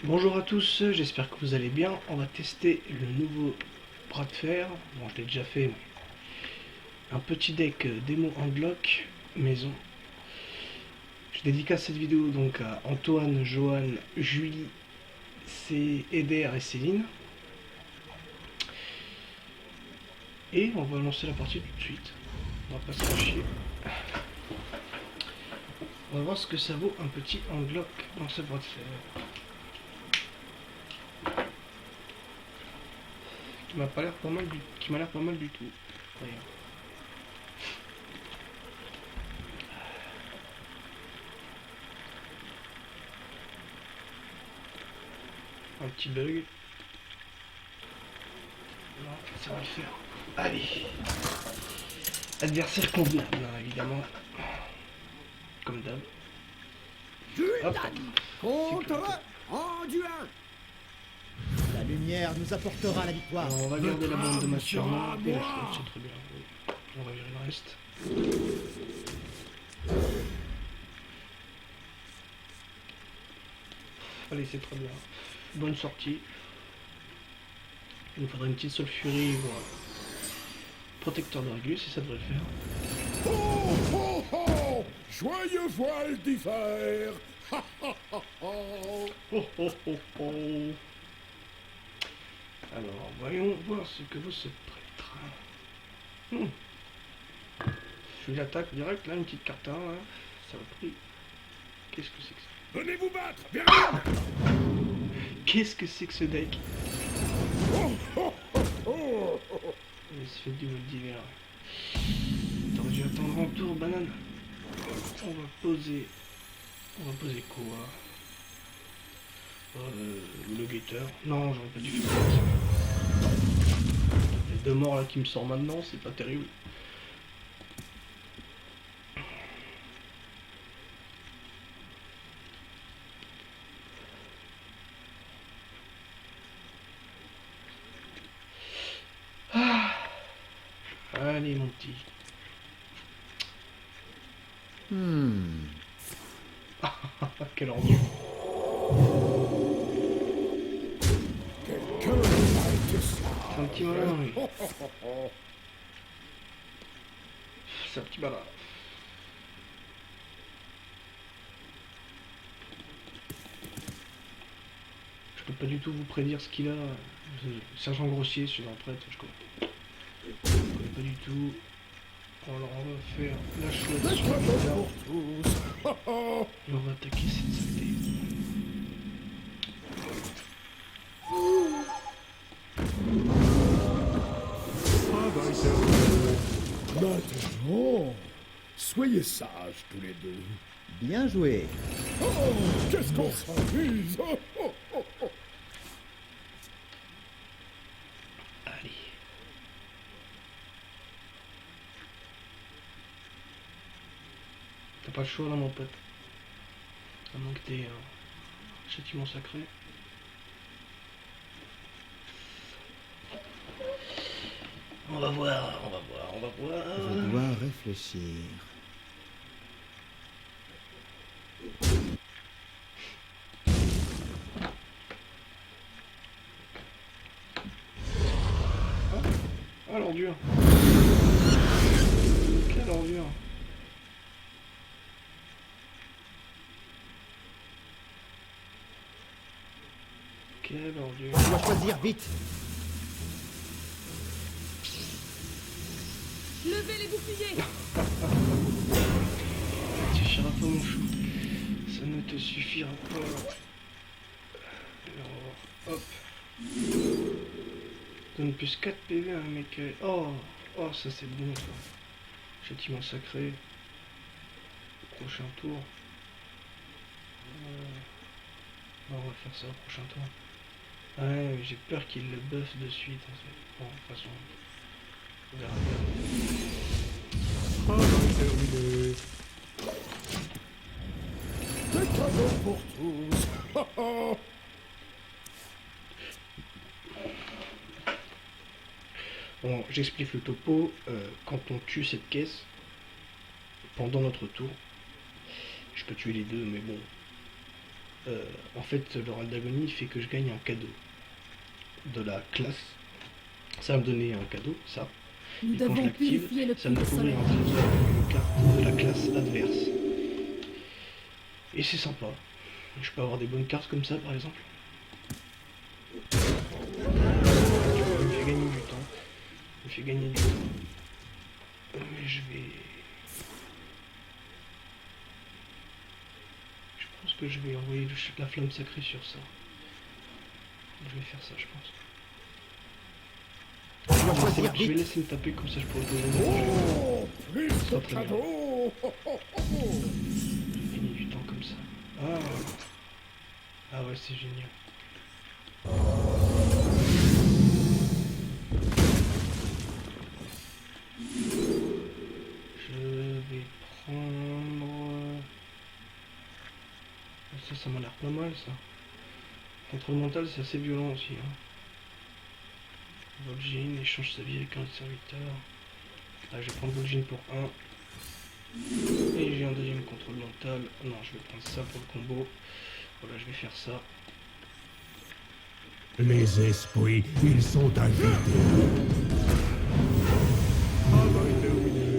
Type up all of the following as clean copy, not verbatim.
Bonjour à tous, j'espère que vous allez bien. On va tester le nouveau bras de fer. Bon, je l'ai déjà fait, mais un petit deck démo handlock maison. Je dédicace cette vidéo donc à Antoine, Johan, Julie, Eder et Céline. Et on va lancer la partie tout de suite. On va pas se faire chier. On va voir ce que ça vaut un petit handlock dans ce bras de fer. Qui m'a pas l'air pas mal du tout. D'ailleurs. Un petit bug. Non, ça va le faire. Allez. Adversaire convenable, hein, évidemment. Comme d'hab. Hop. Contre en duel. La lumière nous apportera la victoire. Alors, on va garder la bande de Mathurin et la chose, c'est très bien. On va virer le reste. Allez, c'est très bien. Bonne sortie. Il nous faudrait une petite sulfurie ou un protecteur de Régus et ça devrait le faire. Ho, ho, ho! Joyeux voile d'hiver! Ha, ha, ha, ha! Oh, oh, oh, oh. Alors, voyons voir ce que vaut ce prêtre. Je suis l'attaque direct, là, une petite carte 1, là. Ça va pris. Qu'est-ce que c'est que ça? Venez vous battre! Verrier! Qu'est-ce que c'est que ce deck? Oh, oh, oh, oh, oh. Il se fait du mode d'hiver. T'aurais dû attendre un tour, banane. On va poser quoi? Le guetteur. Non, j'aurais pas dû faire ça. Les deux morts là qui me sortent maintenant, c'est pas terrible. Ah. Allez mon petit. Quel ordure. Quelqu'un a été ça! C'est un petit malin, lui. Oh, oh, oh, oh. C'est un petit malin. Je peux pas du tout vous prédire ce qu'il a. Sergent Grossier, celui d'un prêtre, je connais pas du tout. Alors on va faire la chose sur le Cadeau gars. pour tous! Oh, oh. Et on va attaquer cette saleté. Travail sérieux. Maintenant, soyez sages tous les deux. Bien joué. Oh, qu'est-ce qu'on s'amuse! Oh, oh, oh, oh. Allez. T'as pas le choix là mon pote. À moins que t'aies un châtiment sacré. On va voir. Je dois réfléchir. Ah l'ordure. Quelle ordure. Quelle ordure. Je dois choisir vite. Levez les boucliers. Ça ne suffira pas mon chou. Ça ne te suffira pas. Alors, hop. Donne plus 4 PV à un mec. Oh, ça c'est bon ça. Châtiment sacré. Prochain tour. On va faire ça au prochain tour. Ouais, mais j'ai peur qu'il le buff de suite. En fait. Bon, de toute façon, on verra bien. Oh, Des cadeaux pour tous! Oh, oh. Bon, j'explique le topo. Quand on tue cette caisse, pendant notre tour, je peux tuer les deux, mais bon, En fait, l'oral d'agonie fait que je gagne un cadeau de la classe. Ça va me donner un cadeau, ça. Nous Et quand je devons l'active, purifier le ça puits me de fait soleil. ouvrir un trésor avec une carte de la classe adverse. Et c'est sympa. Je peux avoir des bonnes cartes comme ça, par exemple. Il me fait gagner du temps. Il me fait gagner du temps. Mais je vais... Je pense que je vais envoyer la flamme sacrée sur ça. Je vais faire ça, je pense. Je vais laisser me taper, comme ça je pourrai poser mon jeu. Oh, plus de très bien. cadeaux. Gagner du temps comme ça. Ah, ah ouais, c'est génial. Je vais prendre... Ça m'a l'air pas mal, ça. Contrôle mental, c'est assez violent aussi. Hein. Vol'jin échange sa vie avec un serviteur. Ah, je vais prendre Vol'jin pour 1. Et j'ai un deuxième contrôle mental. Non, je vais prendre ça pour le combo. Voilà, je vais faire ça. Les esprits, ils sont invités.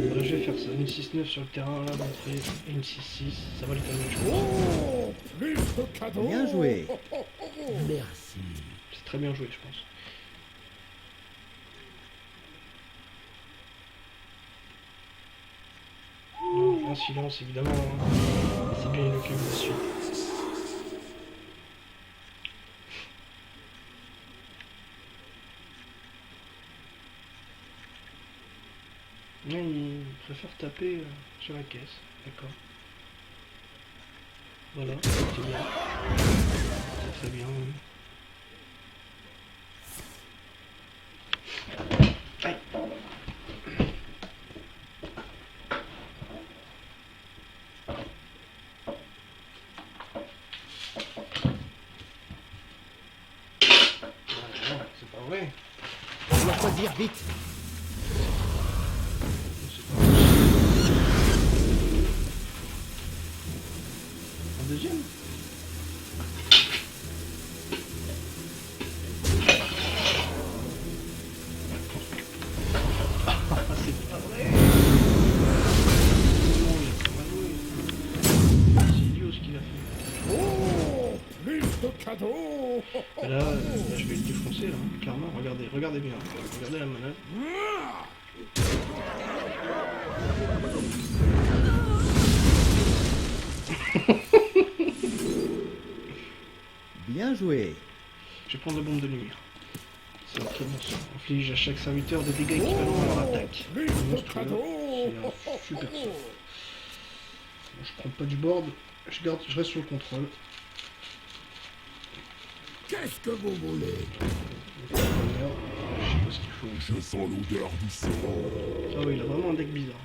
Voilà, je vais faire ça. Une 6-9 sur le terrain, là, d'entrée. Et une 6-6. Ça va le calmer, je pense. Oh, plus de cadeaux. Bien joué. Merci. C'est très bien joué, je pense. Un silence, évidemment. Hein. C'est bien le cube de suite. Non, il préfère taper sur la caisse. D'accord. Voilà, c'est bien. C'est très bien. Aïe. Voilà, c'est pas vrai. On doit choisir vite. Un deuxième. Ah, c'est pas vrai. Non, il a pas mal joué. C'est idiot ce qu'il a fait. Oh, plus de cadeaux. Là, je vais le défoncer, là, hein, clairement. Regardez, regardez bien. Regardez la manœuvre. Bien joué. Je vais prendre la bombe de lumière. C'est un très bon sort. Inflige à chaque serviteur des dégâts équivalents à leur attaque. Plus de Monstrueux. cadeaux. C'est un super sort. Bon, je prends pas du board. Je reste sur le contrôle. Qu'est-ce que vous voulez? Je sais pas ce qu'il faut. Je sens l'odeur du sang. Ah oui, il a vraiment un deck bizarre.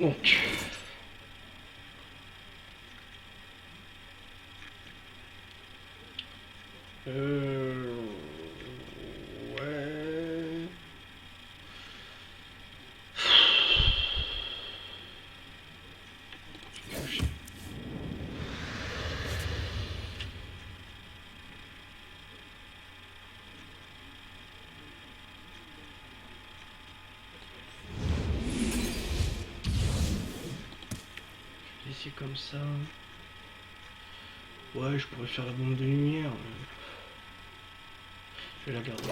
Donc, ouais. Ici comme ça. Ouais, je pourrais faire la bombe de lumière. Je vais la garder.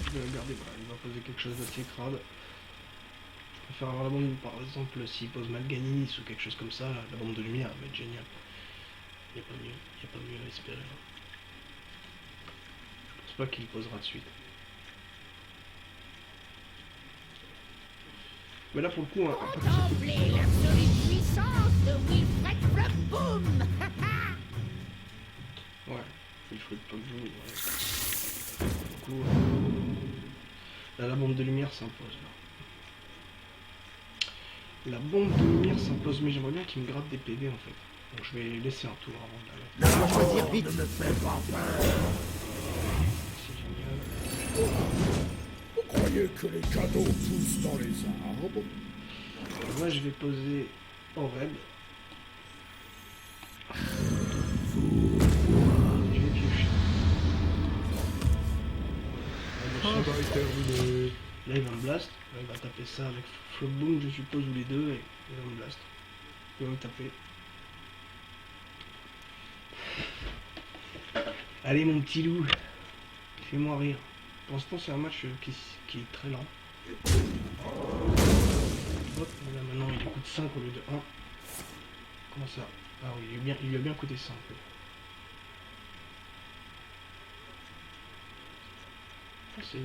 Je vais la garder, voilà, il va poser quelque chose d'assez crade. Je préfère avoir la bombe, par exemple, s'il pose Malganis ou quelque chose comme ça, la bombe de lumière va être géniale. Il n'y a pas mieux, il n'y a pas mieux à espérer. Je pense pas qu'il posera de suite. Mais là, pour le coup, Contemplez l'absolue puissance de Wilfred Flumboom. ouais, il faut pas que je joue. Ouais. Du coup, là, la bombe de lumière s'impose. La bombe de lumière s'impose, mais j'aimerais bien qu'il me gratte des PV en fait. Donc je vais laisser un tour avant de la mettre. On va choisir vite. C'est génial. Vous croyez que les cadeaux poussent dans les arbres? Moi je vais poser Oreb. Je vais piocher. Travail terminé. Là il va me blast. Là, il va taper ça avec Flopboom je suppose, ou les deux, et il va me blast. Il va me taper. Allez mon petit loup, fais-moi rire. Pour l'instant c'est un match qui est très lent. Hop, là maintenant il coûte 5 au lieu de 1. Comment ça? Ah oui, il lui a bien coûté 5.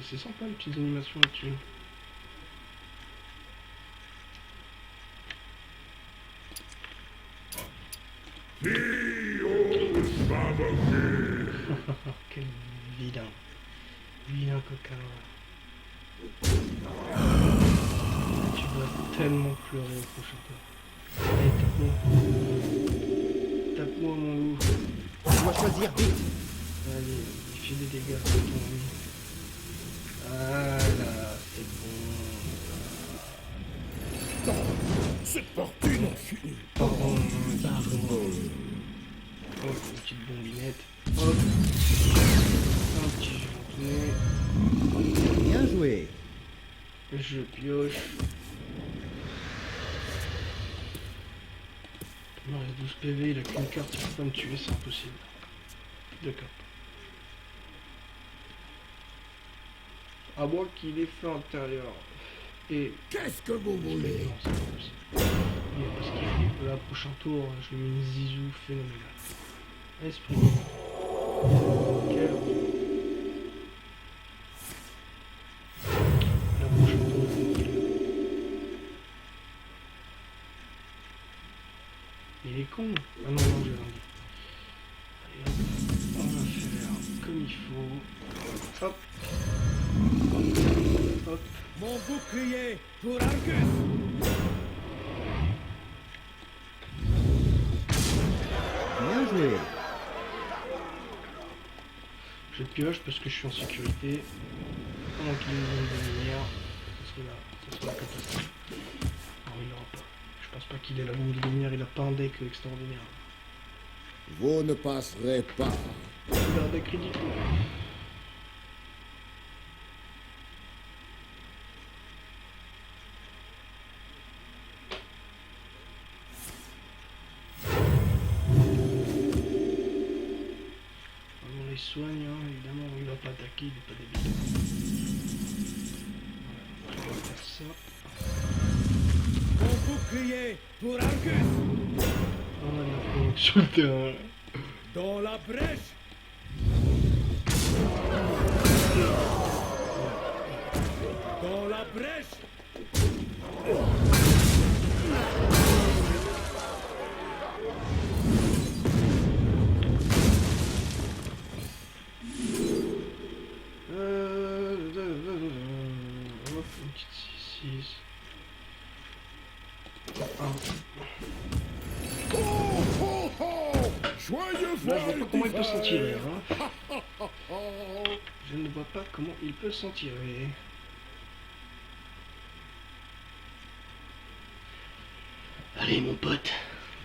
C'est sympa les petites animations là-dessus. Quel vilain. Vilain coquin. Tu vas tellement pleurer au prochain tour. Allez, tape-moi. Tape-moi mon loup. On va choisir vite. Allez, il fait des dégâts sur ton loup. Voilà, c'est bon. Cette partie n'en finit pas. Oh, une petite bombinette. Hop. Un petit gentil. Bien joué. Je pioche. Il me reste 12 PV, il a qu'une carte, il peut pas me tuer, c'est impossible. D'accord. À moins qu'il ait fait intérieur. Et. Qu'est-ce que vous voulez? Non, c'est pas possible. Il est pas ce qu'il fait. Là, prochain tour, je lui mets une zizou phénoménale. Esprit. Quel. La prochaine tour, il est con. Ah non, non, j'ai rien dit. Allez, hop. On va faire comme il faut. Hop. Hop. Mon bouclier pour Argus. Bien joué. Je pioche parce que je suis en sécurité. Pendant qu'il nous donne de lumière, ça serait la catastrophe. Non, il l'aura pas. Je pense pas qu'il ait la bombe de lumière, il a pas un deck extraordinaire. Vous ne passerez pas. Il a un deck ridicule. On les soigne, hein, évidemment, il va pas attaquer, il est pas débile. Voilà, on va faire ça. Mon bouclier pour Argus. On a de la provoque sur le terrain. Dans la brèche. Dans la brèche. Hop, une petite 6. Oh, oh, oh! Joyeux Là, je vois voile pas comment il peut s'en tirer. d'hiver. Hein. Je ne vois pas comment il peut s'en tirer. Allez, mon pote.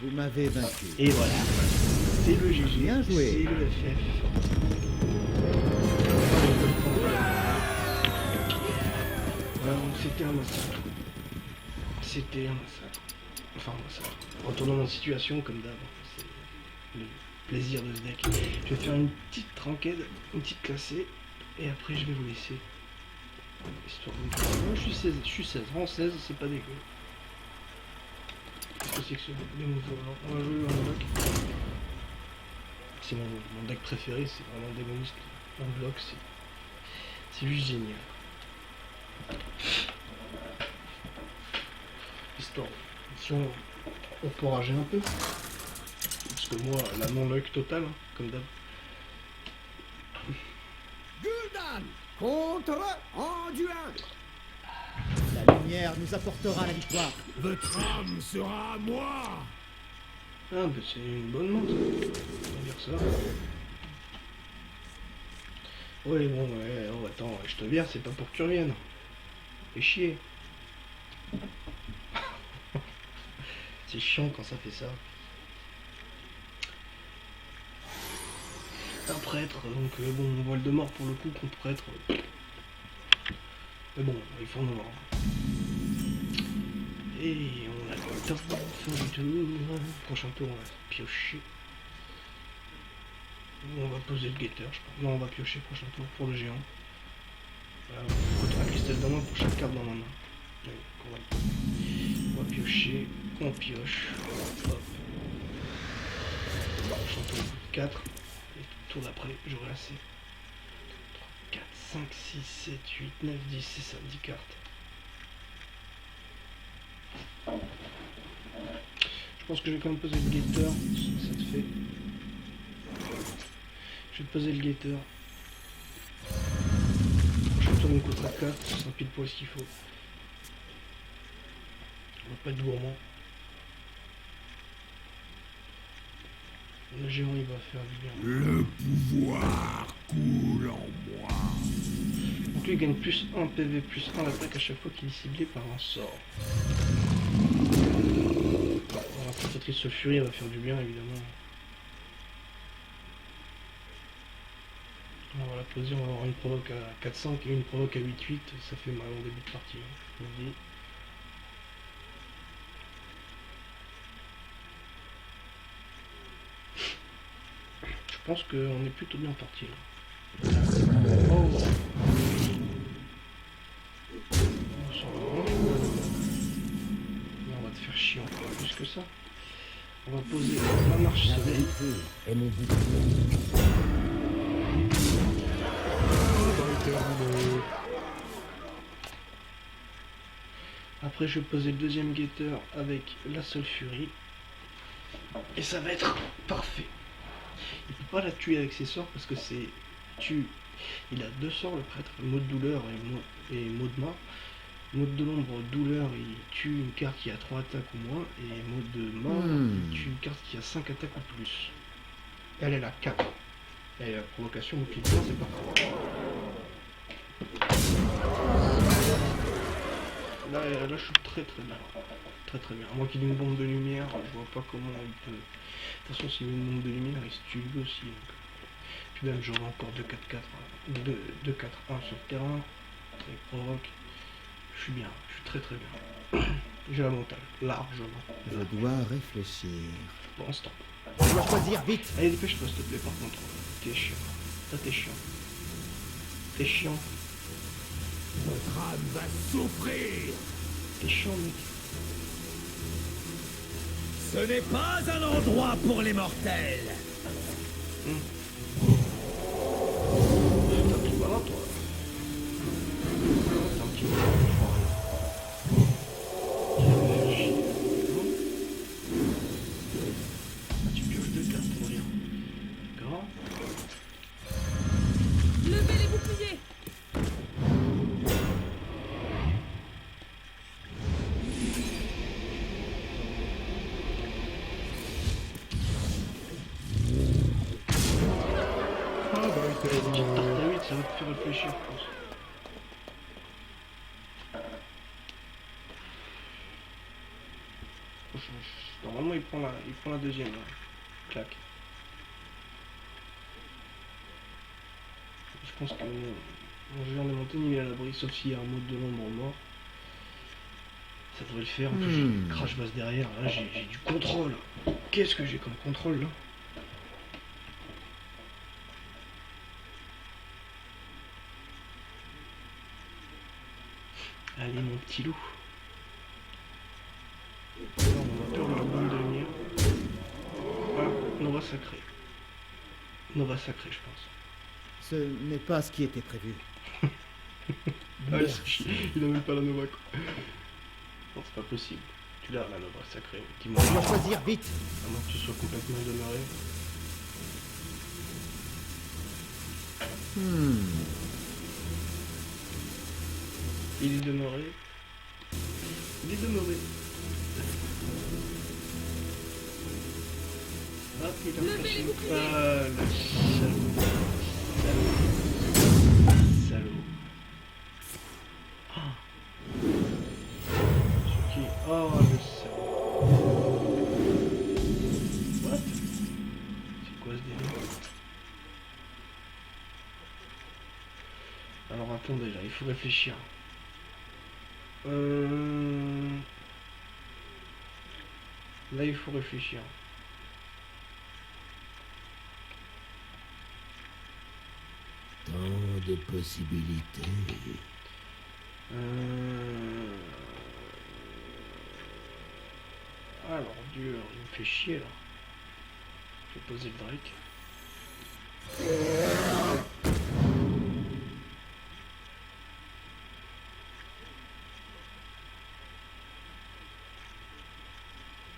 Vous m'avez vaincu. Et voilà. C'est le GG. Bien joué. C'est le FF. Voilà, donc c'était un massacre. C'était un massacre. Enfin, un massacre. Retournons en situation comme d'hab. C'est le plaisir de ce deck. Je vais faire une petite ranked, une petite classée. Et après, je vais vous laisser. Histoire de... Moi, je suis 16. En 16, c'est pas dégueu. Qu'est-ce que c'est que ce démon volant? On va jouer en bloc. C'est mon deck préféré, c'est vraiment démoniste en bloc, c'est juste génial. Attends, si on peut rager un peu. Parce que moi, la non-luck totale, hein, comme d'hab. Gul'dan contre Anduin. La lumière nous apportera la victoire. Votre âme sera à moi. Ah, bah c'est une bonne montre. On va dire ça. Ouais, bon, ouais, oh, attends, je te viens, c'est pas pour que tu reviennes. Fais chier. C'est chiant quand ça fait ça. Un prêtre, donc bon, Voldemort pour le coup contre prêtre. Mais bon, il faut en avoir. Et on a le temps, fin du tour. Prochain tour, on va piocher. On va poser le guetteur, je pense. Non, on va piocher prochain tour pour le géant. Voilà, on a un cristal dans la main pour chaque carte dans la main. Donc, on va piocher, on pioche. Hop. Prochain tour, 4. Et tour d'après, j'aurai assez. 3, 4, 5, 6, 7, 8, 9, 10, c'est ça, 10 cartes. Je pense que je vais quand même poser le guetteur, ça te fait. Je vais te poser le guetteur. Prochain tour, il me coûtera 4, ce sera pile poil ce qu'il faut. On va pas être gourmand. Le géant il va faire du bien. Le pouvoir coule en moi. Donc lui il gagne plus 1 PV, plus 1 l'attaque à chaque fois qu'il est ciblé par un sort. La protectrice sulfurie va faire du bien évidemment. On va la poser, on va avoir une provoque à 4-5 et une provoque à 8-8, ça fait mal au début de partie. Je vous le dis. Je pense qu'on est plutôt bien parti là. Oh. On va te faire chier encore plus que ça. On va poser la marche La soleil. vérité est mon bouclier. Après je vais poser le deuxième guetteur avec la sulfurie. Et ça va être parfait. Il peut pas la tuer avec ses sorts parce que c'est tue. Il a 2 sorts le prêtre, mot de douleur et mot de mort. Mode de l'ombre, douleur, il tue une carte qui a 3 attaques ou moins, et mode de mort, il tue une carte qui a 5 attaques ou plus. Elle a 4. Et la provocation au client, c'est pas là, je suis très bien. Très bien. À moins qu'il ait une bombe de lumière, je vois pas comment il peut. De toute façon, s'il met une bombe de lumière, il se tue lui aussi. Donc. Puis même, j'aurai encore 2-4-4, 2-4-1 sur le terrain. Il provoque. Je suis bien, je suis très bien. J'ai la mentale, largement. Je dois réfléchir. Pour l'instant. Je dois choisir vite. Allez, dépêche-toi, s'il te plaît, par contre. T'es chiant. Ça, t'es chiant. T'es chiant. Votre âme va souffrir. T'es chiant, mec. Ce n'est pas un endroit pour les mortels. T'as pris pas là, toi. T'es un petit peu enfoiré. Tu pioches 2 cartes pour rien. D'accord. Levez les boucliers. Petite tarte à 8, ça va te faire réfléchir, je pense. Normalement, il prend la deuxième, là. Clac. Je pense que mon géant des montagnes, il est à l'abri, sauf s'il y a un mode de l'ombre mort. Ça devrait le faire. En plus, j'ai une crash base derrière. Là, j'ai du contrôle. Qu'est-ce que j'ai comme contrôle, là? Allez, mon petit loup. Non, on a peur de la bombe de lumière. Voilà, Nova sacré. Nova sacré, je pense. Ce n'est pas ce qui était prévu. Ah, il a même pas la Nova, quoi. Non, c'est pas possible. Tu l'as, la lèvre sacrée. On Dis-moi, doit choisir vite. à moins que tu sois complètement demeuré. Il est demeuré. Il est demeuré. Ah, il a cassé. Ah, le salaud. Salaud. Ah. Sur qui? Oh, le salaud. What? C'est quoi ce délire? Alors attendez là, il faut réfléchir. Là il faut réfléchir. Tant de possibilités. Alors dur, il me fait chier là. Je vais poser le Drake.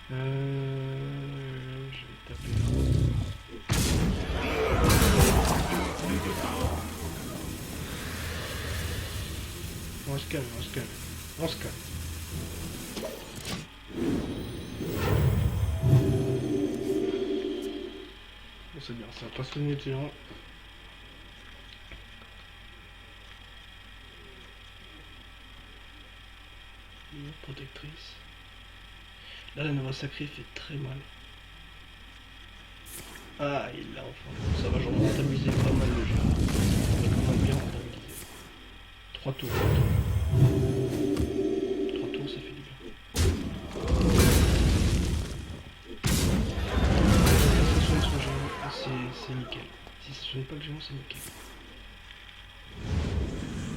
Je vais taper là. On se calme, on se calme. On se calme. Bon, c'est bien, ça va pas se soigner de géant. Protectrice. Là, la Nova Sacrée fait très mal. Ah, il l'a enfin. Ça va, j'en ai rentabilisé pas mal le jeu. On va quand même bien rentabiliser. 3 tours. 3 tours, ça fait du bien. Si ça soigne son géant, c'est nickel. Si ça soigne pas le géant, c'est nickel.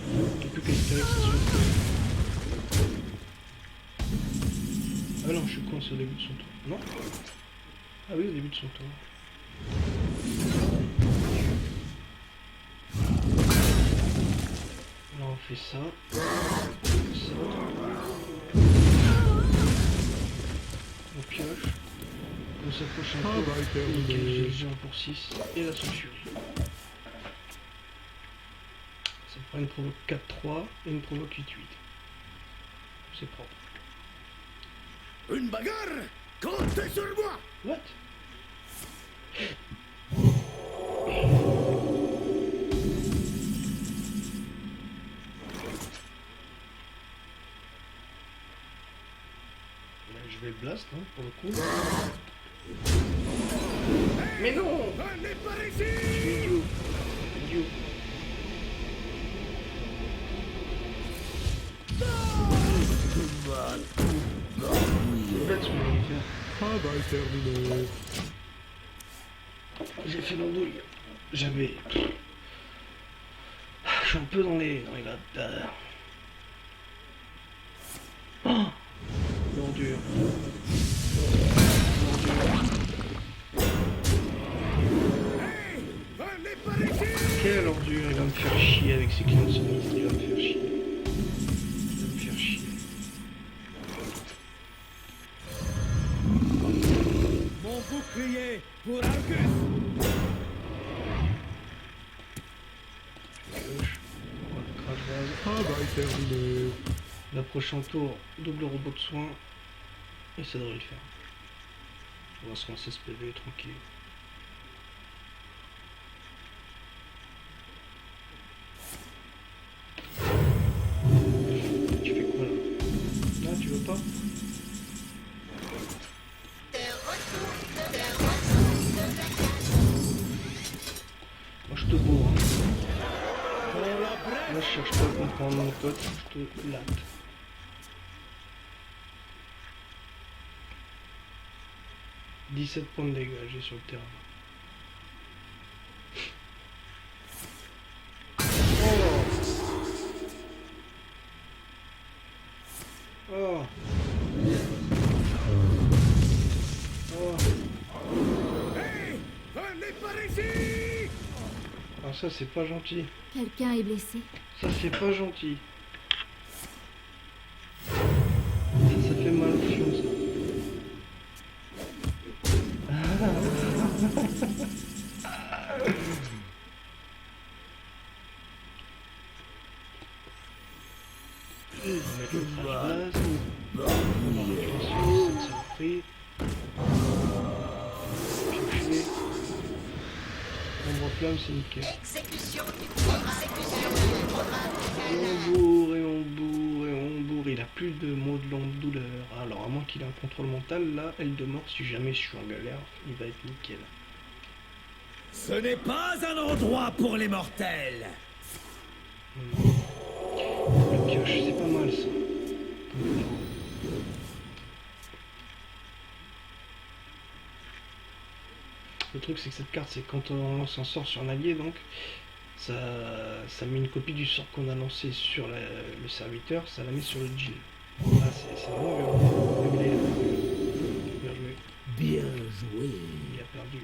Il n'y a plus qu'à espérer que ça soigne. Ah non, je suis con, c'est au début de son tour. Non? Ah oui, au début de son tour. Là, on fait ça. Ça. On pioche. On s'approche un peu. Nickel, j'ai le géant pour 6. Et la censure. Ça fera une provoque 4-3 et une provoque 8-8. C'est propre. Une bagarre! Comptez sur moi! What? Je vais blast hein, pour le coup. Mais non! Allez par Je ici! suis idiot. Idiot. Bête, ce que j'allais faire. Travail terminé. J'ai fait l'andouille. J'avais. Je suis un peu dans les lattes. Oh, l'ordure. Allez par ici! Quelle ordure, il va me faire chier avec ses clients sinistres, il va me faire chier. Il va me faire chier. Mon bouclier pour Argus. Gauche. Voilà, crash base. Travail terminé. Le prochain tour, double robot de soin. Et ça devrait le faire. On va se lancer ce PV tranquille. Tu fais quoi là? Là, tu veux pas? Moi je te bourre. Hein. Moi je cherche pas à comprendre mon pote, je te latte. « 17 points de dégagés sur le terrain. Oh. Oh. Oh. Hey! Allez par ici! Ah ça c'est pas gentil. Quelqu'un est blessé. Ça c'est pas gentil. Ça fait mal au fion ça. On va mettre le flash base. On va relancer cette saloperie. Piocher. Ombre flamme, c'est nickel. Et on bourre, et on bourre, et on bourre. Il a plus de mots de longue douleur. Alors, à moins qu'il ait un contrôle mental, là, elle de mort, si jamais je suis en galère, il va être nickel. Ce n'est pas un endroit pour les mortels. La pioche, c'est pas mal ça. Le truc c'est que cette carte, c'est quand on lance un sort sur un allié, donc ça met une copie du sort qu'on a lancé sur le serviteur, ça la met sur le djinn. Ah, c'est vraiment violent. Mais là, il a perdu. Bien joué. Bien joué. Il a perdu.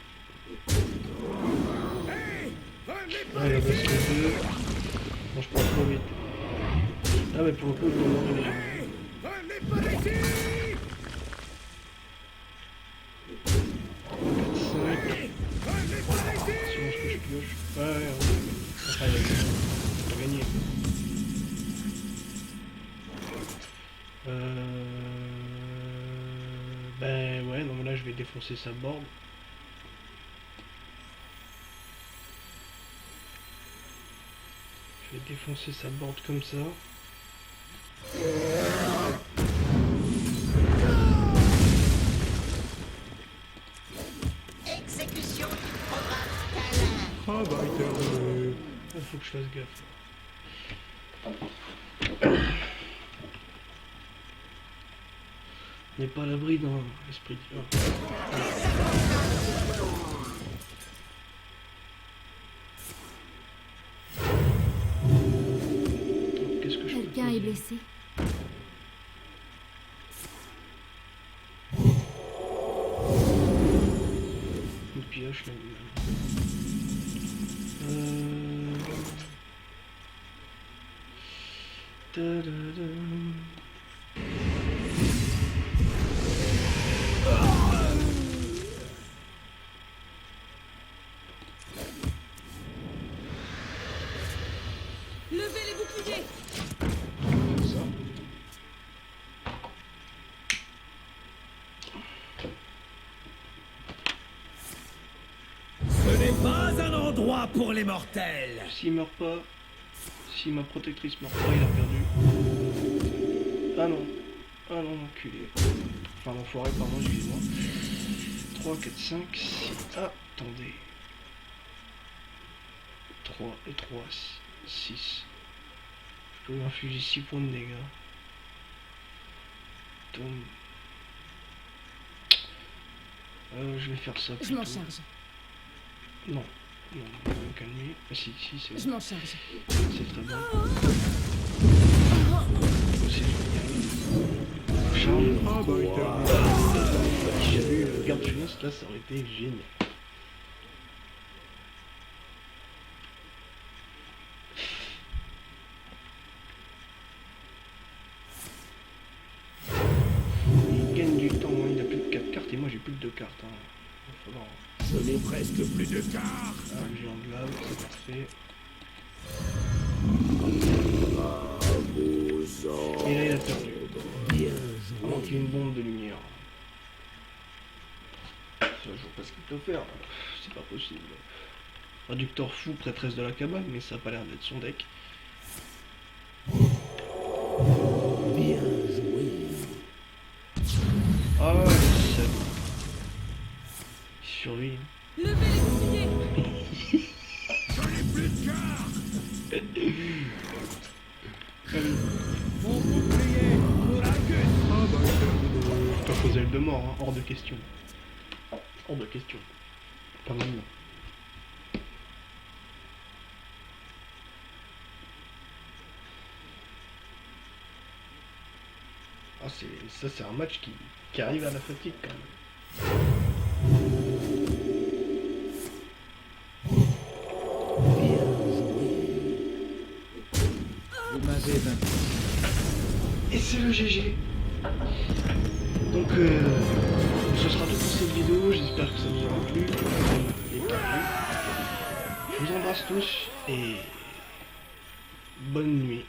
Hey, venez Ah, par il a ici. baissé le 2. Bon, je pense trop vite. Ah, mais pour le coup, je vais mourir déjà. Hey, venez par ici. 4, 5. Hey, venez par ici. Sinon, ce que je pioche. Ouais, enfin, il a gagné. Ben ouais, non mais là je vais défoncer sa board. Je vais défoncer sa board comme ça. Exécution du programme Talin. Travail terminé. Il faut que je fasse gaffe. On n'est pas à l'abri d'un esprit divin. Qu'est-ce que je peux Quelqu'un est blessé. Une pioche là. Ta-da-da. Levez les boucliers. Ça. Ce n'est pas un endroit pour les mortels. S'il meurt pas, si ma protectrice meurt pas, il a perdu. Ah non, enculé. Enfin, l'enfoiré, pardon, excuse-moi. 3, 4, 5, 6. Attendez. 3 et 3, 6. Je peux lui infliger 6 points de dégâts. Donc, je vais faire ça Je plutôt. m'en charge. Non, je vais me calmer. Ah si, c'est Je m'en charge. C'est très bien. C'est génial. Charge. Travail terminé. Si j'avais eu le garde finesse, là, ça aurait été génial. Il gagne du temps, hein. Il a plus de 4 cartes et moi j'ai plus de 2 cartes. Hein. Il va falloir... Je n'ai presque plus de cartes. Ah, le géant de lave, c'est parfait. Et là il a perdu. Bien Alors qu'il y a une bombe de lumière. Ça, je vois pas ce qu'il peut faire. C'est pas possible. Réducteur fou, prêtresse de la cabane, mais ça a pas l'air d'être son deck. Bien joué. Ah, le salaud. Il survit. Levez les boucliers. Je n'ai plus de cartes. Mon bouclier pour Argus. Travail terminé. Pas poser le de mort, hein. Hors de question. Hors de question. Pas maintenant. Ah, ça c'est un match qui arrive à la fatigue quand même. Bien joué. Vous m'avez vaincu. Et c'est le GG. Donc ce sera tout pour cette vidéo, j'espère que ça vous aura plu. embrasse tous et bonne nuit.